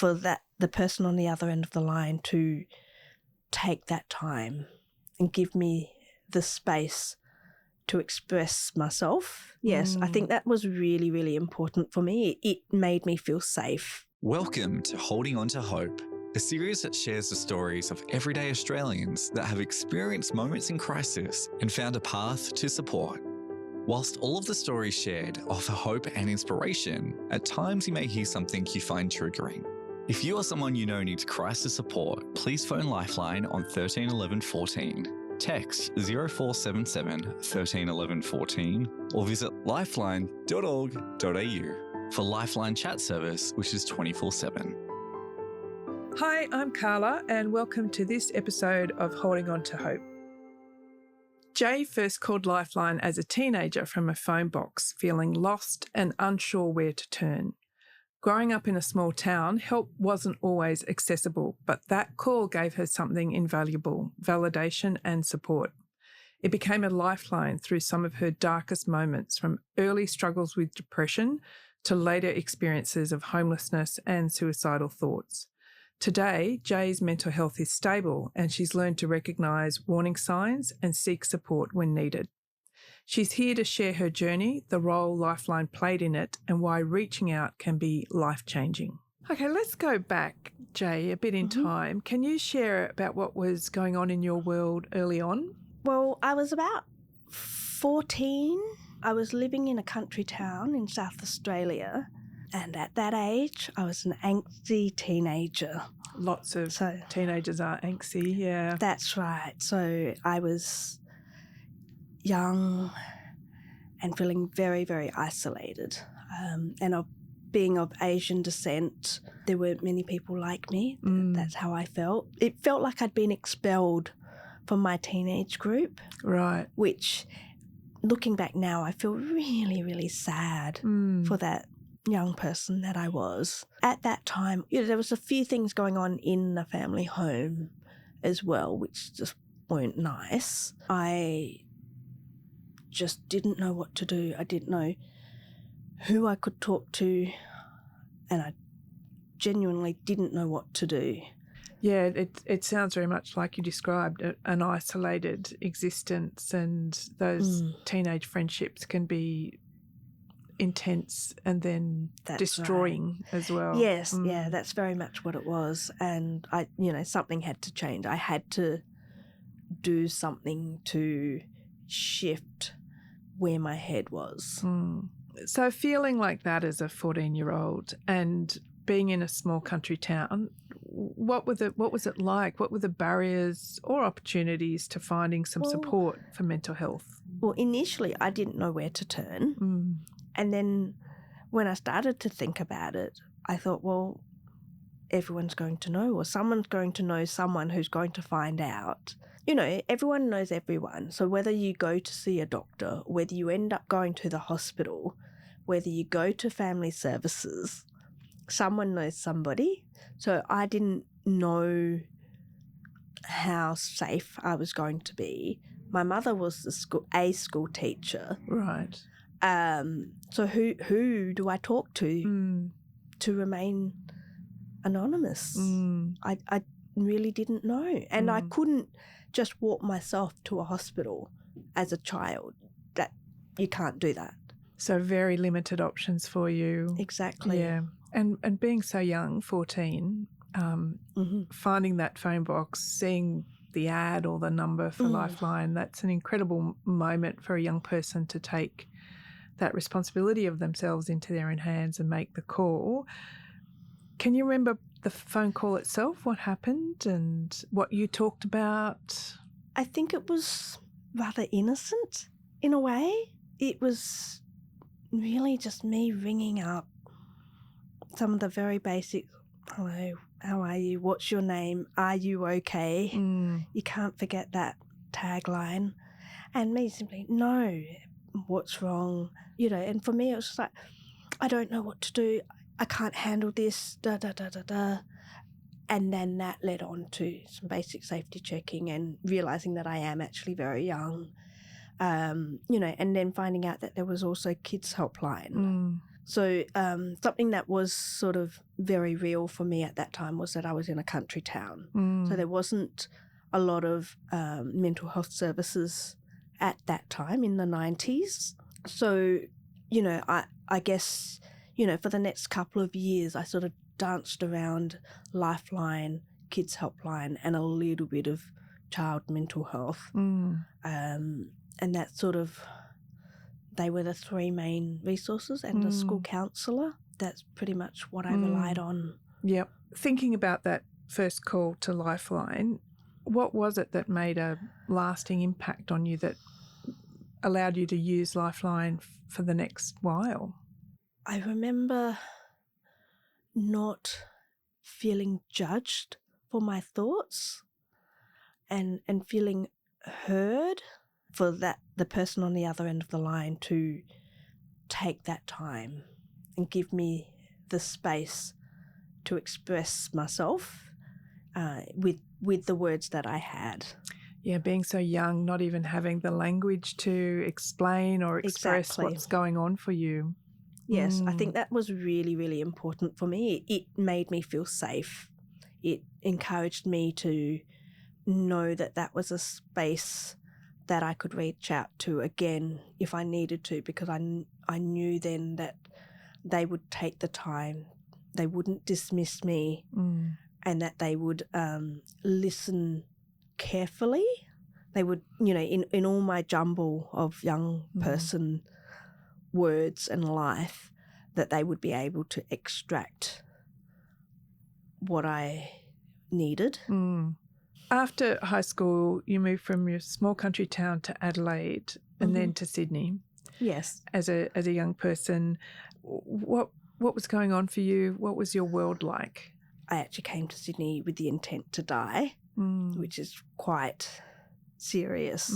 for the person on the other end of the line to take that time and give me the space to express myself. Yes, I think that was really, really important for me. It made me feel safe. Welcome to Holding On to Hope, a series that shares the stories of everyday Australians that have experienced moments in crisis and found a path to support. Whilst all of the stories shared offer hope and inspiration, at times you may hear something you find triggering. If you or someone you know needs crisis support, please phone Lifeline on 13 11 14. Text 0477 13 11 14 or visit lifeline.org.au for Lifeline chat service, which is 24/7. Hi, I'm Carla and welcome to this episode of Holding On to Hope. Jay first called Lifeline as a teenager from a phone box, feeling lost and unsure where to turn. Growing up in a small town, help wasn't always accessible, but that call gave her something invaluable, validation and support. It became a lifeline through some of her darkest moments, from early struggles with depression to later experiences of homelessness and suicidal thoughts. Today, Jay's mental health is stable and she's learned to recognise warning signs and seek support when needed. She's here to share her journey, the role Lifeline played in it, and why reaching out can be life-changing. Okay, let's go back, Jay, a bit in time. Can you share about what was going on in your world early on? Well, I was about 14. I was living in a country town in South Australia, and at that age, I was an angsty teenager. Lots of teenagers are angsty, yeah. That's right. So I was young and feeling very, very isolated. And being of Asian descent, there weren't many people like me. That's how I felt. It felt like I'd been expelled from my teenage group. Right. Which, looking back now, I feel really, really sad for that young person that I was. At that time, there was a few things going on in the family home as well, which just weren't nice. I just didn't know what to do. I didn't know who I could talk to, and I genuinely didn't know what to do. Yeah, it sounds very much like you described an isolated existence, and those teenage friendships can be intense and then destroying as well. Yes, yeah, that's very much what it was. And something had to change. I had to do something to shift where my head was. So feeling like that as a 14-year-old and being in a small country town, what was it like? What were the barriers or opportunities to finding some support for mental health? Well, initially I didn't know where to turn. And then when I started to think about it, I thought, well, everyone's going to know, or someone's going to know someone who's going to find out. Everyone knows everyone. So whether you go to see a doctor, whether you end up going to the hospital, whether you go to family services, someone knows somebody. So I didn't know how safe I was going to be. My mother was a school teacher. Right. So who do I talk to remain anonymous? I really didn't know. And I couldn't just walk myself to a hospital as a child. That you can't do that. So very limited options for you. Exactly. Yeah. And being so young, 14, finding that phone box, seeing the ad or the number for Lifeline, that's an incredible moment for a young person to take that responsibility of themselves into their own hands and make the call. Can you remember the phone call itself, what happened and what you talked about? I think it was rather innocent in a way. It was really just me ringing up some of the very basic, hello, how are you? What's your name? Are you okay? You can't forget that tagline. And me simply, no, what's wrong? And for me it was just like, I don't know what to do. I can't handle this, And then that led on to some basic safety checking and realising that I am actually very young, and then finding out that there was also kids helpline. So something that was sort of very real for me at that time was that I was in a country town. So there wasn't a lot of mental health services at that time in the 90s. So, I guess, for the next couple of years, I sort of danced around Lifeline, Kids Helpline, and a little bit of child mental health. And that sort of, they were the three main resources, and the school counsellor. That's pretty much what I relied on. Yep. Thinking about that first call to Lifeline, what was it that made a lasting impact on you that allowed you to use Lifeline for the next while? I remember not feeling judged for my thoughts and feeling heard, for the person on the other end of the line to take that time and give me the space to express myself with the words that I had. Yeah, being so young, not even having the language to explain or express Exactly. what's going on for you. Yes, I think that was really, really important for me. It made me feel safe. It encouraged me to know that that was a space that I could reach out to again if I needed to, because I knew then that they would take the time, they wouldn't dismiss me, and that they would listen carefully. They would, in all my jumble of young person words and life, that they would be able to extract what I needed. After high school, you moved from your small country town to Adelaide and then to Sydney. Yes. As a young person, what was going on for you? What was your world like? I actually came to Sydney with the intent to die, which is quite serious.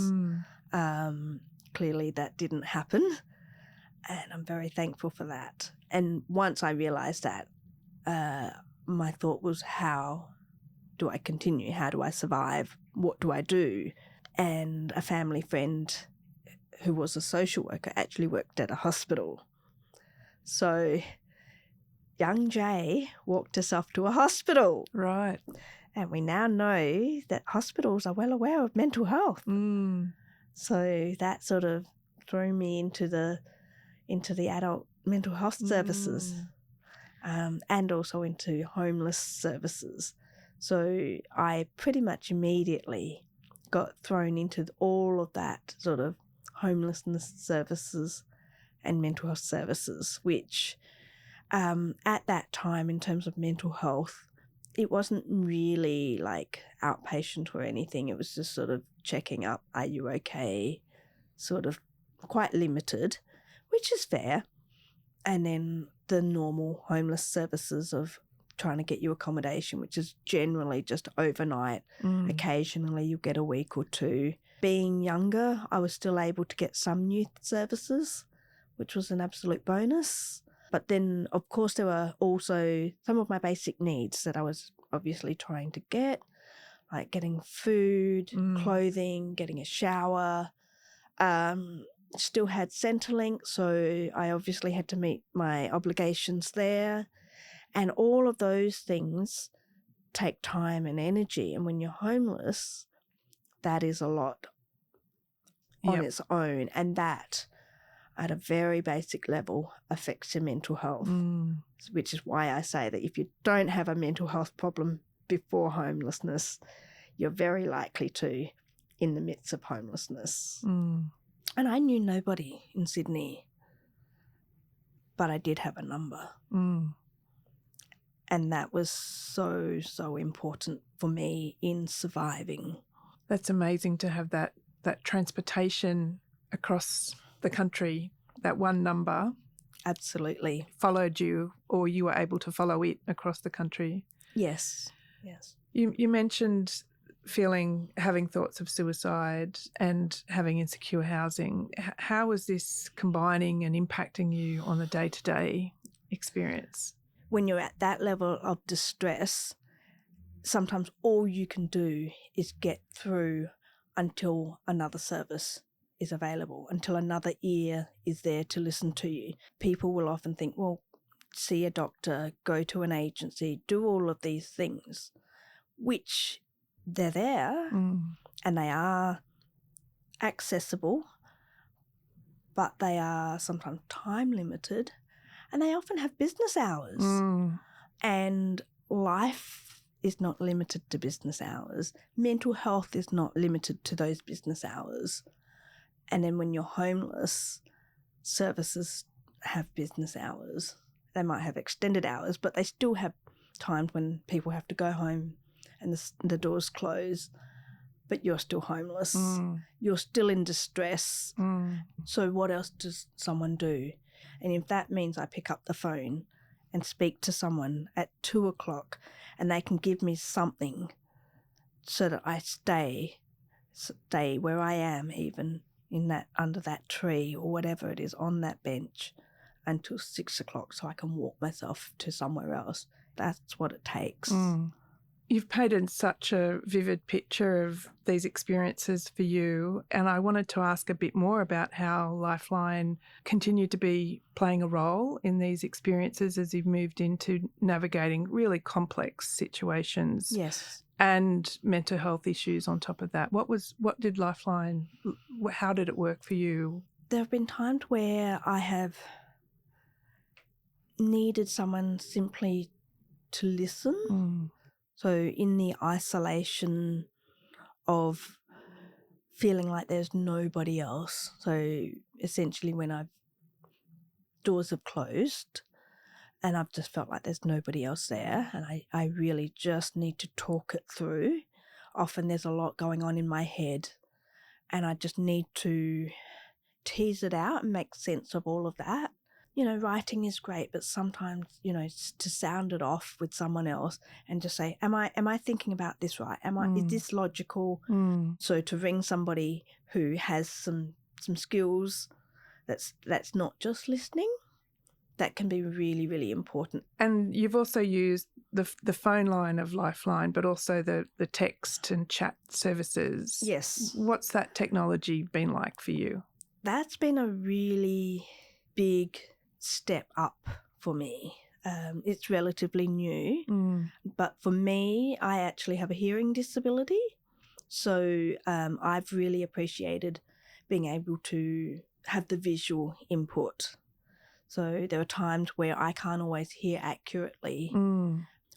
Clearly that didn't happen, and I'm very thankful for that. And once I realised that, my thought was, how do I continue? How do I survive? What do I do? And a family friend who was a social worker actually worked at a hospital. So young Jay walked us off to a hospital. Right. And we now know that hospitals are well aware of mental health. So that sort of threw me into the adult mental health services, and also into homeless services. So I pretty much immediately got thrown into all of that sort of homelessness services and mental health services, which at that time, in terms of mental health, it wasn't really like outpatient or anything. It was just sort of checking up, are you okay, sort of quite limited, which is fair. And then the normal homeless services of trying to get you accommodation, which is generally just overnight. Occasionally you'll get a week or two. Being younger, I was still able to get some youth services, which was an absolute bonus. But then, of course, there were also some of my basic needs that I was obviously trying to get, like getting food, clothing, getting a shower. Still had Centrelink, so I obviously had to meet my obligations there. And all of those things take time and energy. And when you're homeless, that is a lot on its own. And that, at a very basic level, affects your mental health, which is why I say that if you don't have a mental health problem before homelessness, you're very likely to in the midst of homelessness. And I knew nobody in Sydney, but I did have a number. And that was so, so important for me in surviving. That's amazing to have that transportation across the country, that one number. Absolutely. Followed you, or you were able to follow it across the country. Yes. You mentioned having thoughts of suicide and having insecure housing. How was this combining and impacting you on the day-to-day experience? When you're at that level of distress, sometimes all you can do is get through until another service is available, until another ear is there to listen to you. People will often think, well, see a doctor, go to an agency, do all of these things, which they're there and they are accessible, but they are sometimes time limited and they often have business hours. And life is not limited to business hours. Mental health is not limited to those business hours. And then when you're homeless, services have business hours. They might have extended hours, but they still have times when people have to go home and the doors close, but you're still homeless. You're still in distress. So what else does someone do? And if that means I pick up the phone and speak to someone at 2:00 and they can give me something so that I stay where I am, even in that, under that tree or whatever it is, on that bench until 6:00 so I can walk myself to somewhere else. That's what it takes. You've painted such a vivid picture of these experiences for you, and I wanted to ask a bit more about how Lifeline continued to be playing a role in these experiences as you've moved into navigating really complex situations. Yes. And mental health issues on top of that. What did Lifeline, how did it work for you? There have been times where I have needed someone simply to listen. So in the isolation of feeling like there's nobody else, so essentially when doors have closed and I've just felt like there's nobody else there and I really just need to talk it through. Often there's a lot going on in my head and I just need to tease it out and make sense of all of that. You know, writing is great, but sometimes, you know, to sound it off with someone else and just say, am I thinking about this right? Is this logical? So to ring somebody who has some skills that's not just listening, that can be really, really important. And you've also used the phone line of Lifeline, but also the text and chat services. Yes. What's that technology been like for you? That's been a really big step up for me. It's relatively new, but for me, I actually have a hearing disability. So I've really appreciated being able to have the visual input. So there are times where I can't always hear accurately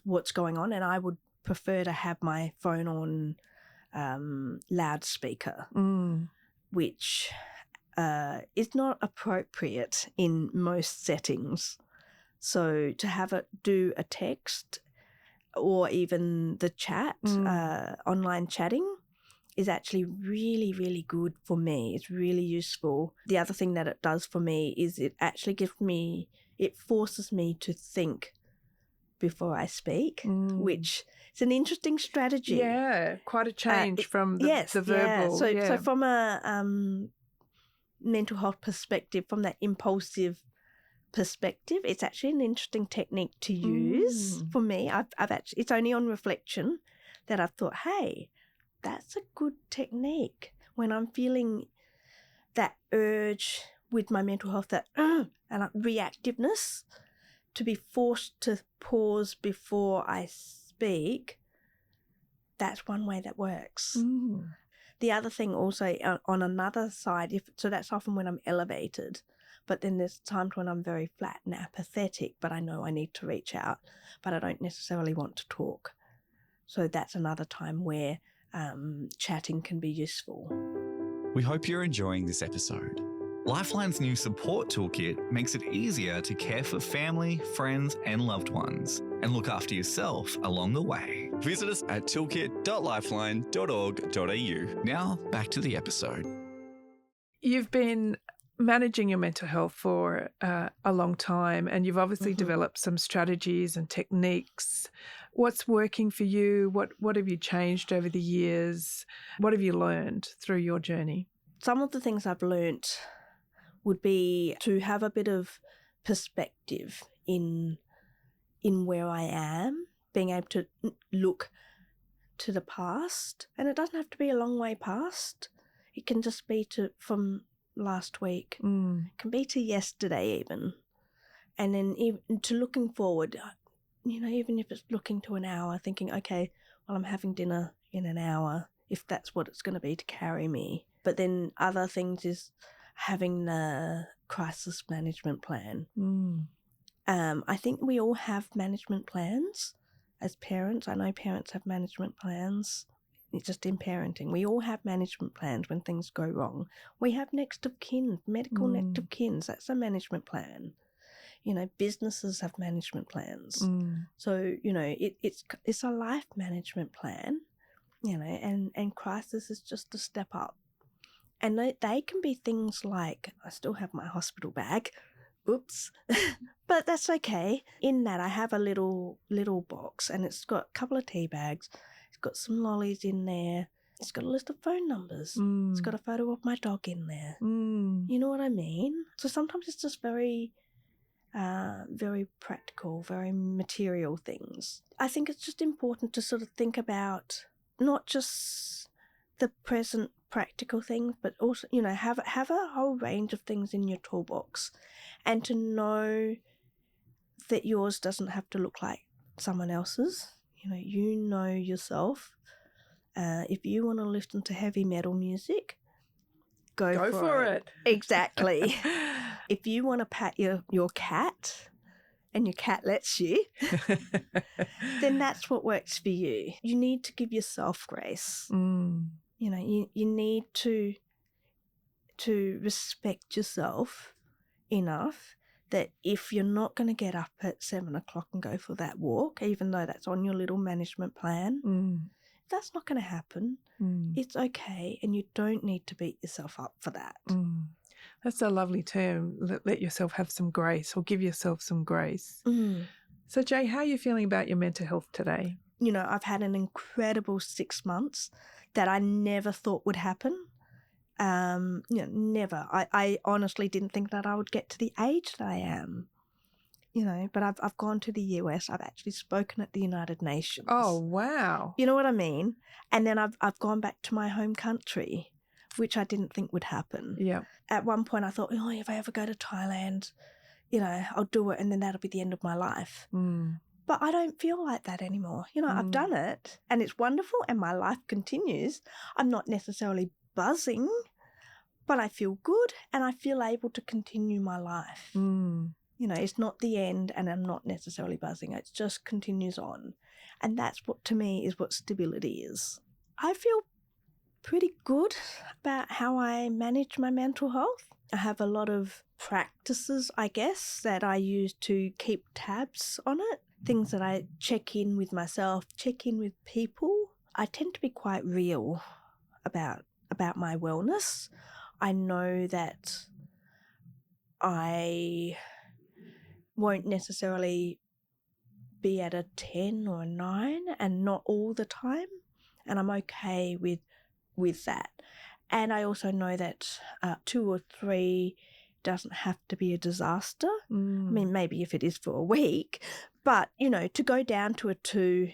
what's going on, and I would prefer to have my phone on loudspeaker, which is not appropriate in most settings. So to have it do a text or even the chat, online chatting, is actually really, really good for me. It's really useful. The other thing that it does for me is it actually it forces me to think before I speak, which is an interesting strategy. Yeah, quite a change from the verbal. Yeah. So from a mental health perspective, from that impulsive perspective, it's actually an interesting technique to use for me. I've actually, it's only on reflection that I've thought, hey, that's a good technique when I'm feeling that urge with my mental health, that and reactiveness, to be forced to pause before I speak. That's one way that works. The other thing also on another side, so that's often when I'm elevated, but then there's times when I'm very flat and apathetic, but I know I need to reach out, but I don't necessarily want to talk. So that's another time where chatting can be useful. We hope you're enjoying this episode. Lifeline's new support toolkit makes it easier to care for family, friends, and loved ones, and look after yourself along the way. Visit us at toolkit.lifeline.org.au. Now, back to the episode. You've been managing your mental health for a long time, and you've obviously developed some strategies and techniques. What's working for you? What have you changed over the years? What have you learned through your journey? Some of the things I've learnt would be to have a bit of perspective in where I am, being able to look to the past. And it doesn't have to be a long way past. It can just be from last week. It can be to yesterday even. And then even to looking forward, even if it's looking to an hour, thinking, okay, well, I'm having dinner in an hour, if that's what it's going to be to carry me. But then other things is having the crisis management plan. I think we all have management plans as parents. I know parents have management plans. It's just in parenting. We all have management plans when things go wrong. We have next of kin, medical next of kin. That's a management plan. Businesses have management plans. So, it's a life management plan, and crisis is just a step up. And they can be things like, I still have my hospital bag. Oops. But that's okay. In that, I have a little box, and it's got a couple of tea bags. It's got some lollies in there. It's got a list of phone numbers. It's got a photo of my dog in there. You know what I mean? So sometimes it's just very practical, very material things. I think it's just important to sort of think about not just the present practical things, but also, have a whole range of things in your toolbox, and to know that yours doesn't have to look like someone else's. You know yourself. If you want to listen to heavy metal music, go for it. Exactly. If you want to pat your cat and your cat lets you, then that's what works for you. You need to give yourself grace. You need to respect yourself enough that if you're not going to get up at 7 o'clock and go for that walk, even though that's on your little management plan, that's not going to happen. It's okay, and you don't need to beat yourself up for that. That's a lovely term. Let yourself have some grace, or give yourself some grace. So, Jay, how are you feeling about your mental health today? I've had an incredible 6 months that I never thought would happen. Never. I honestly didn't think that I would get to the age that I am. But I've gone to the US. I've actually spoken at the United Nations. Oh, wow. You know what I mean? And then I've gone back to my home country, which I didn't think would happen. Yeah. At one point I thought, if I ever go to Thailand, I'll do it, and then that'll be the end of my life. But I don't feel like that anymore. I've done it, and it's wonderful, and my life continues. I'm not necessarily buzzing, but I feel good, and I feel able to continue my life. It's not the end, and I'm not necessarily buzzing. It just continues on. And that's what, to me, is what stability is. I feel pretty good about how I manage my mental health. I have a lot of practices, I guess, that I use to keep tabs on it. Things that I check in with myself, check in with people. I tend to be quite real about my wellness. I know that I won't necessarily be at a 10 or a 9, and not all the time, and I'm okay with that. And I also know that 2 or 3 doesn't have to be a disaster. I mean, maybe if it is for a week, but to go down to a 2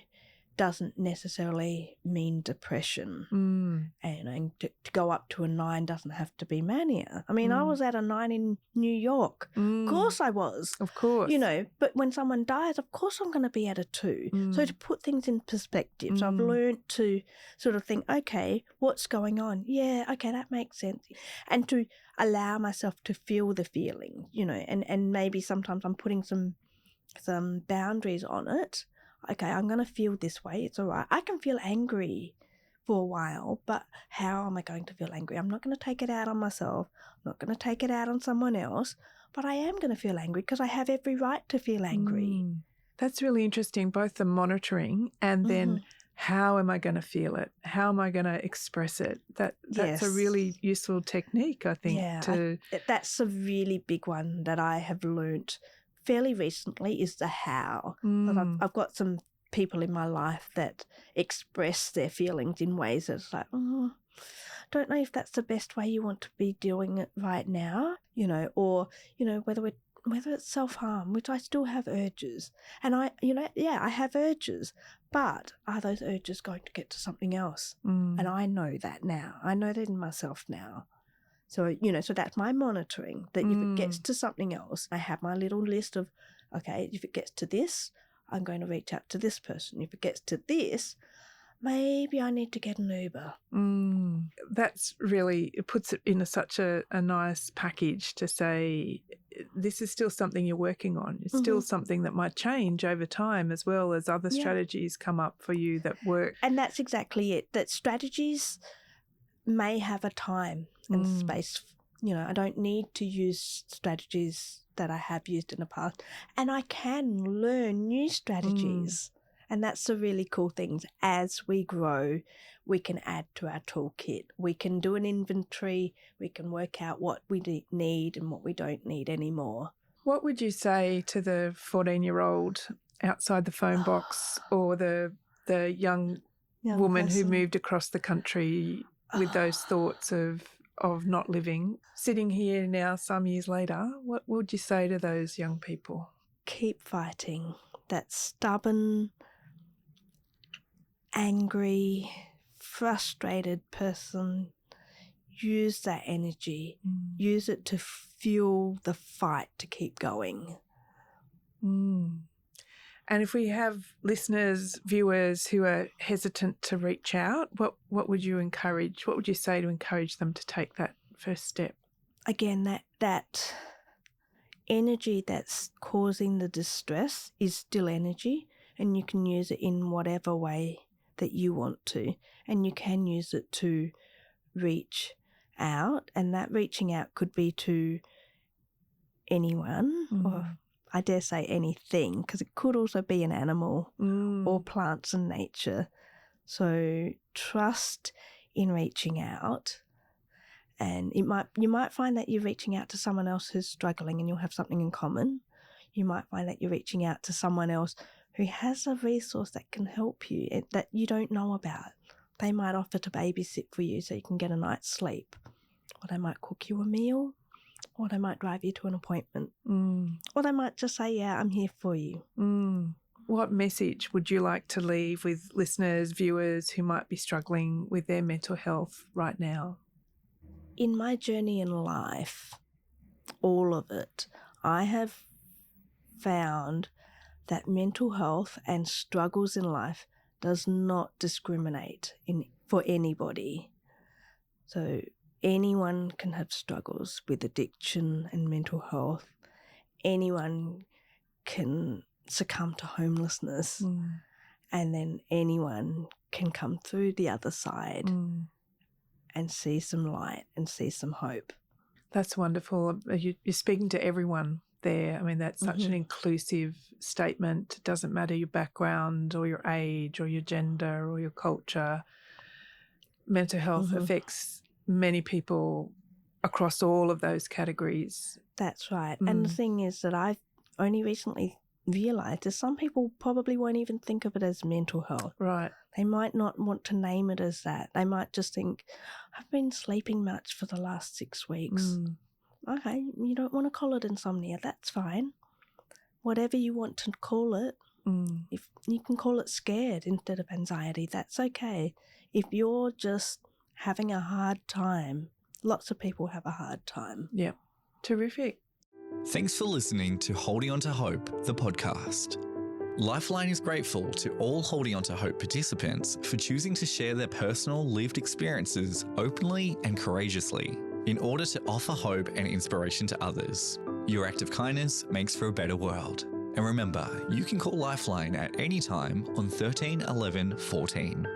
doesn't necessarily mean depression. And to go up to a 9 doesn't have to be mania. I mean, I was at a 9 in New York. Of course I was. Of course. But when someone dies, of course I'm going to be at a 2. So to put things in perspective, so I've learned to sort of think, okay, what's going on? Yeah, okay, that makes sense. And to allow myself to feel the feeling, and maybe sometimes I'm putting some boundaries on it. Okay, I'm going to feel this way. It's all right. I can feel angry for a while, but how am I going to feel angry? I'm not going to take it out on myself. I'm not going to take it out on someone else, but I am going to feel angry because I have every right to feel angry. That's really interesting, both the monitoring and then how am I going to feel it? How am I going to express it? That's a really useful technique, I think. Yeah, that's a really big one that I have learnt fairly recently, is the how. I've got some people in my life that express their feelings in ways that's like, don't know if that's the best way you want to be doing it right now, or whether it's self-harm, which I still have urges. And I have urges, But are those urges going to get to something else? And I know that now. I know that in myself now. So, so that's my monitoring, that if it gets to something else, I have my little list of, okay, if it gets to this, I'm going to reach out to this person. If it gets to this, maybe I need to get an Uber. That's really, it puts it in such a nice package to say, this is still something you're working on. It's still something that might change over time as well as other strategies come up for you that work. And that's exactly it, that strategies may have a time and space. I don't need to use strategies that I have used in the past. And I can learn new strategies. And that's the really cool things. As we grow, we can add to our toolkit. We can do an inventory. We can work out what we need and what we don't need anymore. What would you say to the 14-year-old outside the phone box or the young woman who moved across the country with those thoughts of not living, sitting here now some years later? What would you say to those young people? Keep fighting. That stubborn, angry, frustrated person, use that energy. Use it to fuel the fight to keep going. And if we have listeners, viewers who are hesitant to reach out, what would you encourage? What would you say to encourage them to take that first step? Again, that energy that's causing the distress is still energy, and you can use it in whatever way that you want to, and you can use it to reach out, and that reaching out could be to anyone or I dare say anything, because it could also be an animal or plants and nature. So trust in reaching out, and you might find that you're reaching out to someone else who's struggling and you'll have something in common. You might find that you're reaching out to someone else who has a resource that can help you that you don't know about. They might offer to babysit for you so you can get a night's sleep, or they might cook you a meal, or they might drive you to an appointment, or they might just say, yeah, I'm here for you. What message would you like to leave with listeners, viewers who might be struggling with their mental health right now? In my journey in life, all of it, I have found that mental health and struggles in life does not discriminate for anybody. So anyone can have struggles with addiction and mental health. Anyone can succumb to homelessness, and then anyone can come through the other side and see some light and see some hope. That's wonderful. You're speaking to everyone there. I mean, that's such an inclusive statement. It doesn't matter your background or your age or your gender or your culture. Mental health affects many people across all of those categories. That's right. And the thing is that I've only recently realised is some people probably won't even think of it as mental health. Right. They might not want to name it as that. They might just think, I've been sleeping much for the last 6 weeks. Okay, you don't want to call it insomnia, that's fine. Whatever you want to call it, if you can call it scared instead of anxiety, that's okay. If you're just having a hard time, lots of people have a hard time. Yeah, terrific. Thanks for listening to Holding On to Hope, the podcast. Lifeline is grateful to all Holding On to Hope participants for choosing to share their personal lived experiences openly and courageously in order to offer hope and inspiration to others. Your act of kindness makes for a better world. And remember, you can call Lifeline at any time on 13 11 14.